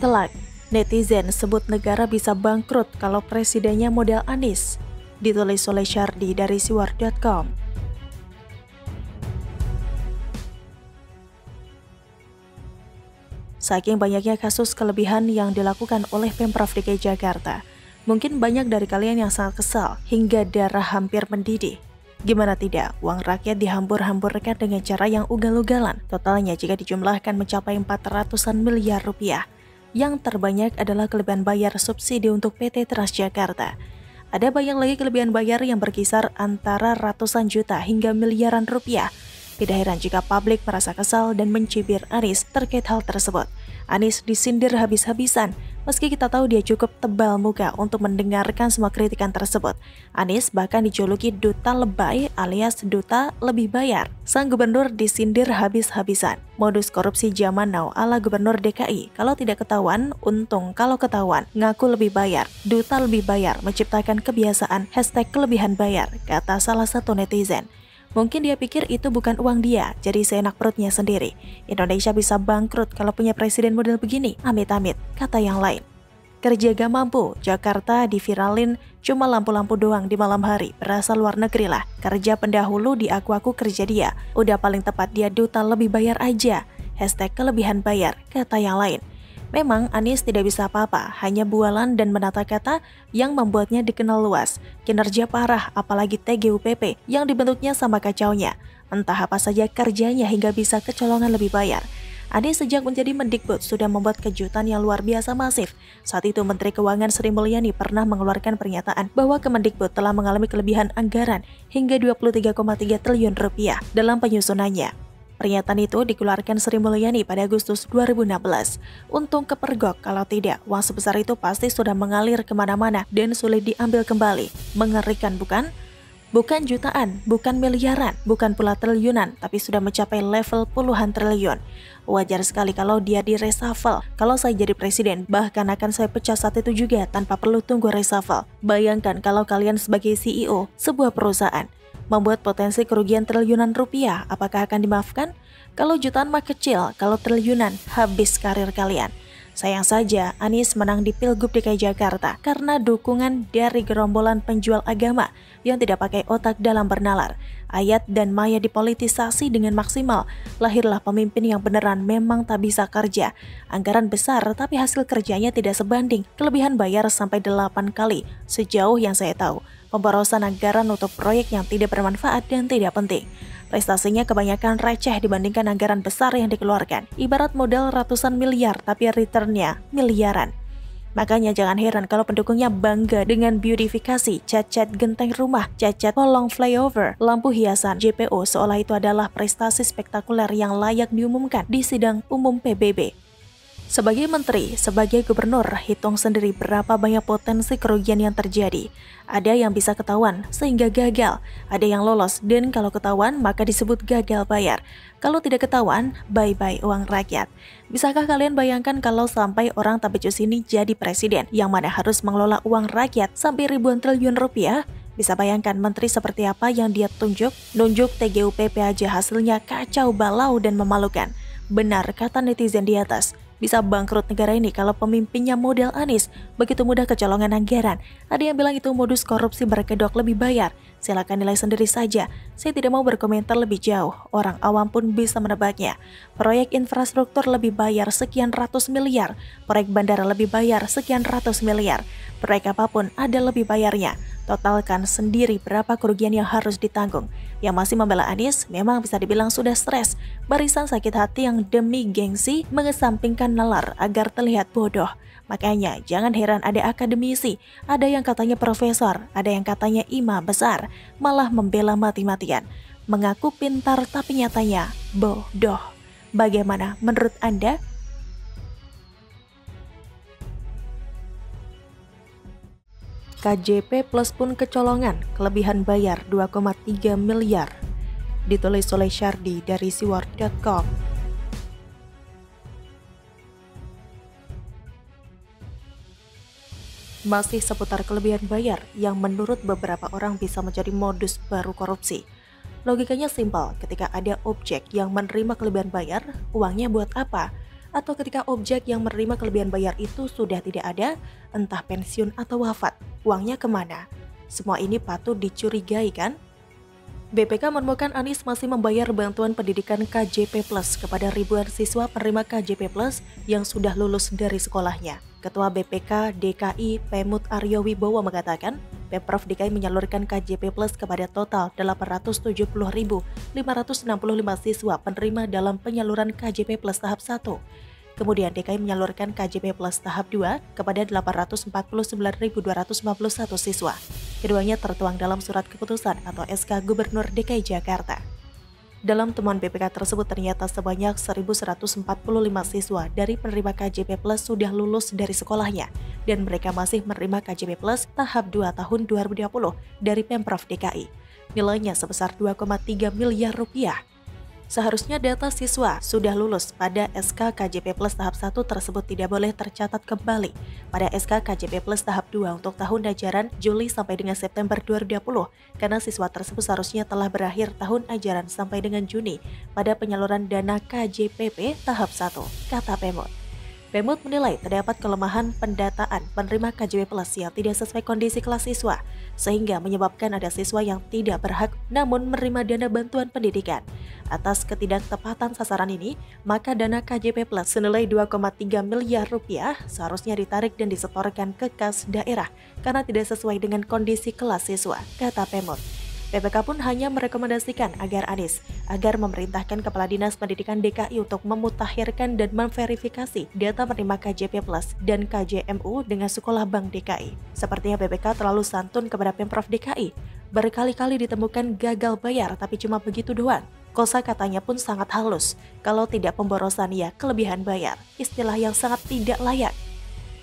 Telak, netizen sebut negara bisa bangkrut kalau presidennya model Anies. Ditulis oleh Syardi dari siwar.com. Saking banyaknya kasus kelebihan yang dilakukan oleh Pemprov DKI Jakarta, mungkin banyak dari kalian yang sangat kesal hingga darah hampir mendidih. Gimana tidak, uang rakyat dihambur-hamburkan dengan cara yang ugal-ugalan. Totalnya jika dijumlahkan mencapai 400-an miliar rupiah. Yang terbanyak adalah kelebihan bayar subsidi untuk PT Transjakarta. Ada banyak lagi kelebihan bayar yang berkisar antara ratusan juta hingga miliaran rupiah. Tidak heran jika publik merasa kesal dan mencibir Anies terkait hal tersebut. Anies disindir habis-habisan, meski kita tahu dia cukup tebal muka untuk mendengarkan semua kritikan tersebut. Anies bahkan dijuluki duta lebay alias duta lebih bayar. Sang gubernur disindir habis-habisan. Modus korupsi zaman now ala gubernur DKI. Kalau tidak ketahuan, untung. Kalau ketahuan, ngaku lebih bayar. Duta lebih bayar menciptakan kebiasaan #kelebihan bayar, kata salah satu netizen. Mungkin dia pikir itu bukan uang dia, jadi seenak perutnya sendiri. Indonesia bisa bangkrut kalau punya presiden model begini. Amit-amit, kata yang lain. Kerja gak mampu, Jakarta diviralin cuma lampu-lampu doang di malam hari. Berasa luar negeri lah. Kerja pendahulu di aku kerja dia. Udah paling tepat dia duta lebih bayar aja. #kelebihan bayar, kata yang lain. Memang Anies tidak bisa apa-apa, hanya bualan dan menata kata yang membuatnya dikenal luas. Kinerja parah, apalagi TGUPP yang dibentuknya sama kacaunya. Entah apa saja kerjanya hingga bisa kecolongan lebih bayar. Anies sejak menjadi Mendikbud sudah membuat kejutan yang luar biasa masif. Saat itu Menteri Keuangan Sri Mulyani pernah mengeluarkan pernyataan bahwa Kemendikbud telah mengalami kelebihan anggaran hingga 23,3 triliun rupiah dalam penyusunannya. Pernyataan itu dikeluarkan Sri Mulyani pada Agustus 2016. Untung kepergok, kalau tidak, uang sebesar itu pasti sudah mengalir kemana-mana dan sulit diambil kembali. Mengerikan bukan? Bukan jutaan, bukan miliaran, bukan pula triliunan, tapi sudah mencapai level puluhan triliun. Wajar sekali kalau dia di reshuffle. Kalau saya jadi presiden, bahkan akan saya pecah saat itu juga tanpa perlu tunggu reshuffle. Bayangkan kalau kalian sebagai CEO sebuah perusahaan membuat potensi kerugian triliunan rupiah, apakah akan dimaafkan? Kalau jutaan mah kecil, kalau triliunan habis karir kalian. Sayang saja Anies menang di Pilgub DKI Jakarta karena dukungan dari gerombolan penjual agama yang tidak pakai otak dalam bernalar. Ayat dan maya dipolitisasi dengan maksimal. Lahirlah pemimpin yang beneran memang tak bisa kerja. Anggaran besar tapi hasil kerjanya tidak sebanding. Kelebihan bayar sampai 8 kali sejauh yang saya tahu. Pemborosan anggaran untuk proyek yang tidak bermanfaat dan tidak penting. Prestasinya kebanyakan receh dibandingkan anggaran besar yang dikeluarkan. Ibarat modal ratusan miliar tapi returnnya miliaran. Makanya jangan heran kalau pendukungnya bangga dengan beautifikasi, cat-cat genteng rumah, cat-cat kolong flyover, lampu hiasan, JPO seolah itu adalah prestasi spektakuler yang layak diumumkan di sidang umum PBB. Sebagai menteri, sebagai gubernur, hitung sendiri berapa banyak potensi kerugian yang terjadi. Ada yang bisa ketahuan sehingga gagal, ada yang lolos dan kalau ketahuan maka disebut gagal bayar. Kalau tidak ketahuan, bye-bye uang rakyat. Bisakah kalian bayangkan kalau sampai orang tak becus ini jadi presiden yang mana harus mengelola uang rakyat sampai ribuan triliun rupiah? Bisa bayangkan menteri seperti apa yang dia tunjuk? Nunjuk TGUPP aja hasilnya kacau balau dan memalukan. Benar kata netizen di atas. Bisa bangkrut negara ini kalau pemimpinnya model Anies, begitu mudah kecolongan anggaran. Ada yang bilang itu modus korupsi berkedok lebih bayar. Silakan nilai sendiri saja. Saya tidak mau berkomentar lebih jauh. Orang awam pun bisa menebaknya. Proyek infrastruktur lebih bayar sekian ratus miliar. Proyek bandara lebih bayar sekian ratus miliar. Proyek apapun ada lebih bayarnya. Totalkan sendiri berapa kerugian yang harus ditanggung. Yang masih membela Anies memang bisa dibilang sudah stres. Barisan sakit hati yang demi gengsi mengesampingkan nalar agar terlihat bodoh. Makanya jangan heran ada akademisi, ada yang katanya profesor, ada yang katanya imam besar, malah membela mati-matian. Mengaku pintar tapi nyatanya bodoh. Bagaimana menurut Anda? KJP plus pun kecolongan, kelebihan bayar 2,3 miliar. Ditulis oleh Syardi dari siwar.com. Masih seputar kelebihan bayar yang menurut beberapa orang bisa menjadi modus baru korupsi. Logikanya simpel, ketika ada objek yang menerima kelebihan bayar, uangnya buat apa? atau ketika objek yang menerima kelebihan bayar itu sudah tidak ada, entah pensiun atau wafat. Uangnya kemana? Semua ini patut dicurigai kan? BPK menemukan Anies masih membayar bantuan pendidikan KJP Plus kepada ribuan siswa penerima KJP Plus yang sudah lulus dari sekolahnya. Ketua BPK DKI Pemut Aryo Wibowo mengatakan, Pemprov DKI menyalurkan KJP Plus kepada total 870.565 siswa penerima dalam penyaluran KJP Plus tahap 1. Kemudian DKI menyalurkan KJP Plus tahap 2 kepada 849.251 siswa. Keduanya tertuang dalam surat keputusan atau SK Gubernur DKI Jakarta. Dalam temuan BPK tersebut ternyata sebanyak 1.145 siswa dari penerima KJP Plus sudah lulus dari sekolahnya dan mereka masih menerima KJP Plus tahap 2 tahun 2020 dari Pemprov DKI. Nilainya sebesar 2,3 miliar rupiah. Seharusnya data siswa sudah lulus pada SK KJP Plus tahap 1 tersebut tidak boleh tercatat kembali pada SK KJP Plus tahap 2 untuk tahun ajaran Juli sampai dengan September 2020 karena siswa tersebut seharusnya telah berakhir tahun ajaran sampai dengan Juni pada penyaluran dana KJPP tahap 1, kata Pemut. Pemut menilai terdapat kelemahan pendataan penerima KJP Plus yang tidak sesuai kondisi kelas siswa, sehingga menyebabkan ada siswa yang tidak berhak namun menerima dana bantuan pendidikan. Atas ketidaktepatan sasaran ini, maka dana KJP Plus senilai 2,3 miliar rupiah seharusnya ditarik dan disetorkan ke kas daerah karena tidak sesuai dengan kondisi kelas siswa, kata Pemut. BPK pun hanya merekomendasikan agar Anies memerintahkan Kepala Dinas Pendidikan DKI untuk memutakhirkan dan memverifikasi data penerima KJP Plus dan KJMU dengan Sekolah Bank DKI. Sepertinya BPK terlalu santun kepada Pemprov DKI. Berkali-kali ditemukan gagal bayar tapi cuma begitu doang. Kosa katanya pun sangat halus. Kalau tidak pemborosan ya kelebihan bayar. Istilah yang sangat tidak layak.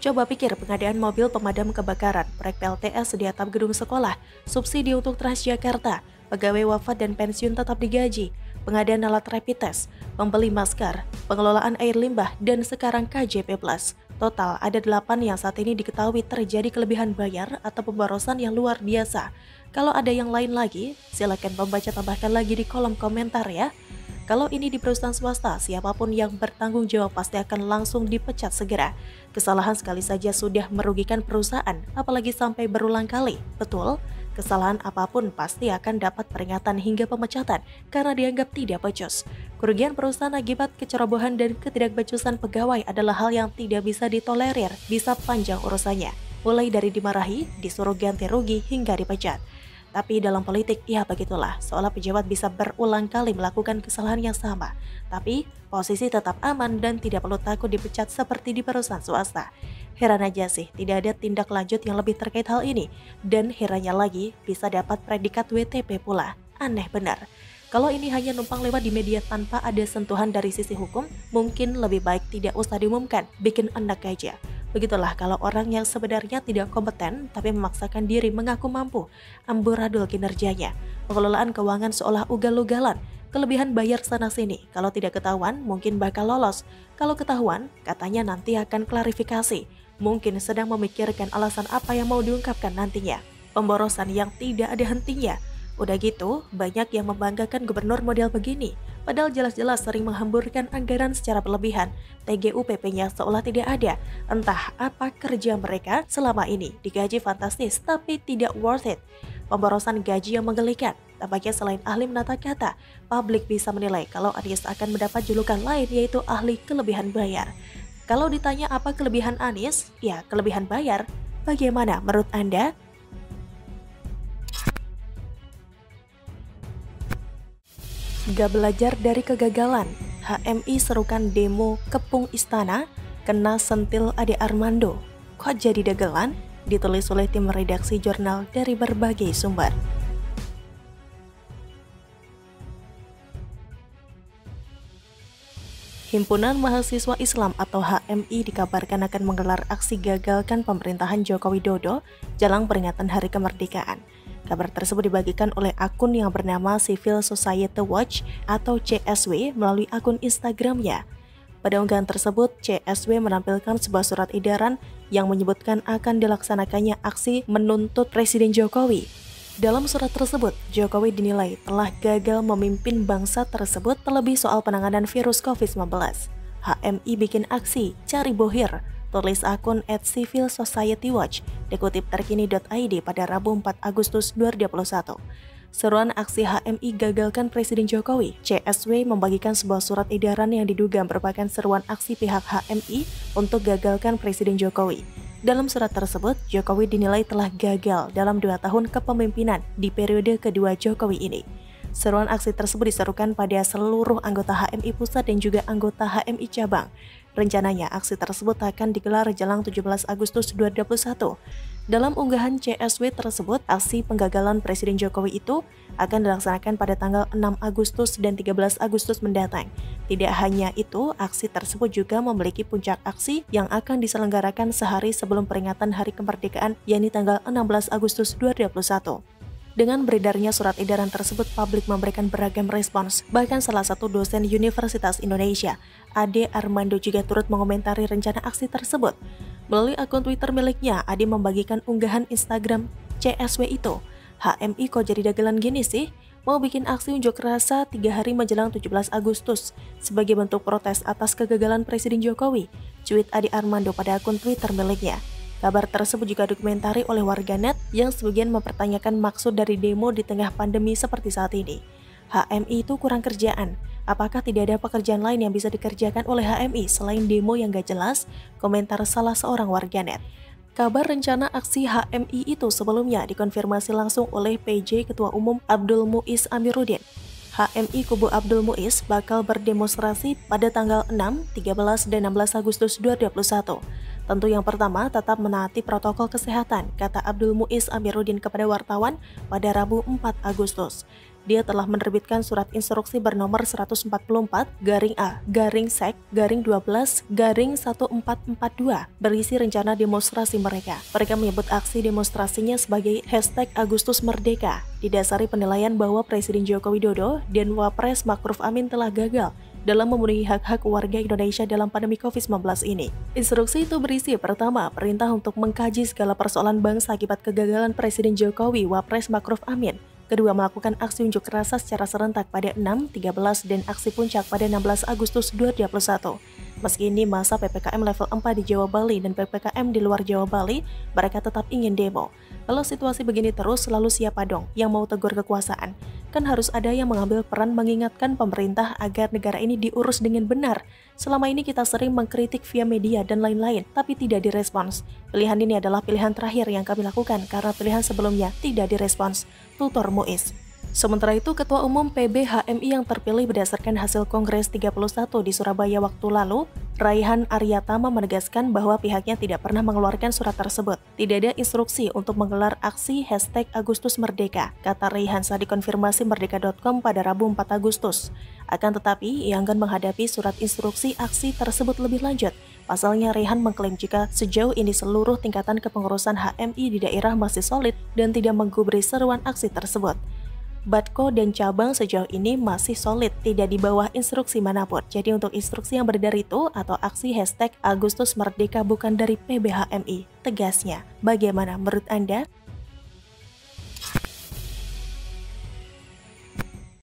Coba pikir pengadaan mobil pemadam kebakaran, proyek PLTS di atap gedung sekolah, subsidi untuk Transjakarta, pegawai wafat dan pensiun tetap digaji, pengadaan alat rapid test, membeli masker, pengelolaan air limbah, dan sekarang KJP Plus. Total ada 8 yang saat ini diketahui terjadi kelebihan bayar atau pemborosan yang luar biasa. Kalau ada yang lain lagi, silakan pembaca tambahkan lagi di kolom komentar ya. Kalau ini di perusahaan swasta, siapapun yang bertanggung jawab pasti akan langsung dipecat segera. Kesalahan sekali saja sudah merugikan perusahaan, apalagi sampai berulang kali. Betul, kesalahan apapun pasti akan dapat peringatan hingga pemecatan karena dianggap tidak becus. Kerugian perusahaan akibat kecerobohan dan ketidakbecusan pegawai adalah hal yang tidak bisa ditolerir, bisa panjang urusannya. Mulai dari dimarahi, disuruh ganti rugi, hingga dipecat. Tapi dalam politik, ya begitulah, seolah pejabat bisa berulang kali melakukan kesalahan yang sama. Tapi, posisi tetap aman dan tidak perlu takut dipecat seperti di perusahaan swasta. Heran aja sih, tidak ada tindak lanjut yang lebih terkait hal ini. Dan herannya lagi, bisa dapat predikat WTP pula. Aneh benar. Kalau ini hanya numpang lewat di media tanpa ada sentuhan dari sisi hukum, mungkin lebih baik tidak usah diumumkan, bikin enak aja. Begitulah kalau orang yang sebenarnya tidak kompeten tapi memaksakan diri mengaku mampu, amburadul kinerjanya, pengelolaan keuangan seolah ugal-ugalan, kelebihan bayar sana-sini, kalau tidak ketahuan mungkin bakal lolos, kalau ketahuan katanya nanti akan klarifikasi, mungkin sedang memikirkan alasan apa yang mau diungkapkan nantinya, pemborosan yang tidak ada hentinya. Udah gitu, banyak yang membanggakan gubernur model begini, padahal jelas-jelas sering menghamburkan anggaran secara berlebihan. TGUPP-nya seolah tidak ada. Entah apa kerja mereka selama ini, digaji fantastis tapi tidak worth it. Pemborosan gaji yang menggelikan. Tampaknya selain ahli menata kata, publik bisa menilai kalau Anies akan mendapat julukan lain yaitu ahli kelebihan bayar. Kalau ditanya apa kelebihan Anies, ya kelebihan bayar. Bagaimana menurut Anda? Gak belajar dari kegagalan, HMI serukan demo kepung istana, kena sentil Ade Armando. Kok jadi dagelan? Ditulis oleh tim redaksi jurnal dari berbagai sumber. Himpunan Mahasiswa Islam atau HMI dikabarkan akan menggelar aksi gagalkan pemerintahan Joko Widodo jelang peringatan Hari Kemerdekaan. Kabar tersebut dibagikan oleh akun yang bernama Civil Society Watch atau CSW melalui akun Instagramnya. Pada unggahan tersebut, CSW menampilkan sebuah surat edaran yang menyebutkan akan dilaksanakannya aksi menuntut Presiden Jokowi. Dalam surat tersebut, Jokowi dinilai telah gagal memimpin bangsa tersebut terlebih soal penanganan virus COVID-19. HMI bikin aksi, cari bohir, tulis akun @civilsocietywatch, dikutip terkini.id pada Rabu 4 Agustus 2021. Seruan aksi HMI gagalkan Presiden Jokowi, CSW membagikan sebuah surat edaran yang diduga merupakan seruan aksi pihak HMI untuk gagalkan Presiden Jokowi. Dalam surat tersebut, Jokowi dinilai telah gagal dalam 2 tahun kepemimpinan di periode kedua Jokowi ini. Seruan aksi tersebut diserukan pada seluruh anggota HMI pusat dan juga anggota HMI cabang. Rencananya, aksi tersebut akan digelar jelang 17 Agustus 2021. Dalam unggahan CSW tersebut, aksi penggagalan Presiden Jokowi itu akan dilaksanakan pada tanggal 6 Agustus dan 13 Agustus mendatang. Tidak hanya itu, aksi tersebut juga memiliki puncak aksi yang akan diselenggarakan sehari sebelum peringatan Hari Kemerdekaan, yakni tanggal 16 Agustus 2021. Dengan beredarnya surat edaran tersebut, publik memberikan beragam respons. Bahkan salah satu dosen Universitas Indonesia, Ade Armando, juga turut mengomentari rencana aksi tersebut. Melalui akun Twitter miliknya, Ade membagikan unggahan Instagram CSW itu. HMI kok jadi dagelan gini sih? Mau bikin aksi unjuk rasa 3 hari menjelang 17 Agustus sebagai bentuk protes atas kegagalan Presiden Jokowi, tweet Ade Armando pada akun Twitter miliknya. Kabar tersebut juga dokumentari oleh warganet yang sebagian mempertanyakan maksud dari demo di tengah pandemi seperti saat ini. HMI itu kurang kerjaan. Apakah tidak ada pekerjaan lain yang bisa dikerjakan oleh HMI selain demo yang gak jelas? Komentar salah seorang warganet. Kabar rencana aksi HMI itu sebelumnya dikonfirmasi langsung oleh PJ Ketua Umum Abdul Muiz Amiruddin. HMI kubu Abdul Muiz bakal berdemonstrasi pada tanggal 6, 13, dan 16 Agustus 2021. Tentu yang pertama tetap menaati protokol kesehatan, kata Abdul Muiz Amiruddin kepada wartawan pada Rabu 4 Agustus. Dia telah menerbitkan surat instruksi bernomor 144-Sek-12-12-1442 berisi rencana demonstrasi mereka. Mereka menyebut aksi demonstrasinya sebagai #Agustus Merdeka, didasari penilaian bahwa Presiden Joko Widodo dan Wapres Ma'ruf Amin telah gagal dalam memenuhi hak-hak warga Indonesia dalam pandemi COVID-19 ini. Instruksi itu berisi pertama, perintah untuk mengkaji segala persoalan bangsa akibat kegagalan Presiden Jokowi, Wapres Ma'ruf Amin. Kedua, melakukan aksi unjuk rasa secara serentak pada 6, 13, dan aksi puncak pada 16 Agustus 2021. Meski ini masa PPKM level 4 di Jawa Bali dan PPKM di luar Jawa Bali, mereka tetap ingin demo. Kalau situasi begini terus, lalu siapa dong yang mau tegur kekuasaan? Kan harus ada yang mengambil peran mengingatkan pemerintah agar negara ini diurus dengan benar. Selama ini kita sering mengkritik via media dan lain-lain, tapi tidak direspons. Pilihan ini adalah pilihan terakhir yang kami lakukan karena pilihan sebelumnya tidak direspons, tutur Muiz. Sementara itu, Ketua Umum PB HMI yang terpilih berdasarkan hasil Kongres 31 di Surabaya waktu lalu, Raihan Aryatama, menegaskan bahwa pihaknya tidak pernah mengeluarkan surat tersebut. Tidak ada instruksi untuk menggelar aksi #Agustus Merdeka, kata Raihan saat dikonfirmasi Merdeka.com pada Rabu 4 Agustus. Akan tetapi, ia enggan menghadapi surat instruksi aksi tersebut lebih lanjut. Pasalnya, Raihan mengklaim jika sejauh ini seluruh tingkatan kepengurusan HMI di daerah masih solid dan tidak menggubris seruan aksi tersebut. Batko dan cabang sejauh ini masih solid, tidak di bawah instruksi manapun. Jadi untuk instruksi yang beredar itu atau aksi #Agustus Merdeka bukan dari PBHMI, tegasnya. Bagaimana menurut Anda?